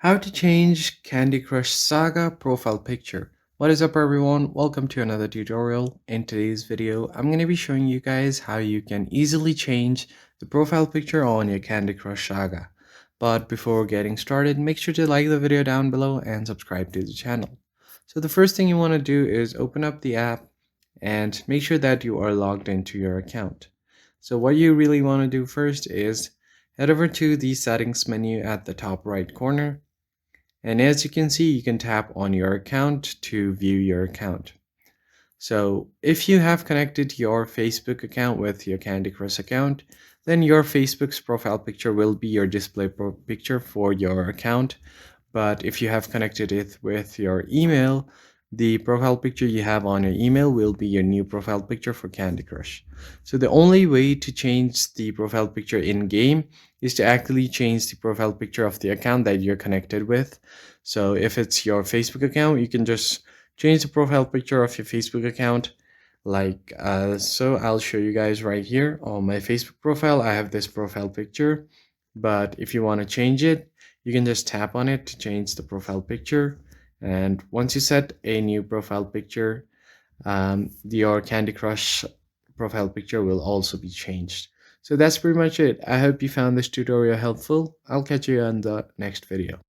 How to change Candy Crush Saga profile picture. What is up everyone? Welcome to another tutorial. In today's video, I'm going to be showing you guys how you can easily change the profile picture on your Candy Crush Saga. But before getting started, make sure to like the video down below and subscribe to the channel. So the first thing you want to do is open up the app and make sure that you are logged into your account. So what you really want to do first is head over to the settings menu at the top right corner, and as you can see, you can tap on your account to view your account. So if you have connected your Facebook account with your Candy Crush account, then your Facebook's profile picture will be your display picture for your account. But if you have connected it with your email, the profile picture you have on your email will be your new profile picture for Candy Crush. So the only way to change the profile picture in game is to actually change the profile picture of the account that you're connected with. So if it's your Facebook account, you can just change the profile picture of your Facebook account so I'll show you guys right here on my Facebook profile. I have this profile picture, but if you want to change it, you can just tap on it to change the profile picture. And once you set a new profile picture, your Candy Crush profile picture will also be changed. So that's pretty much it. I hope you found this tutorial helpful. I'll catch you on the next video.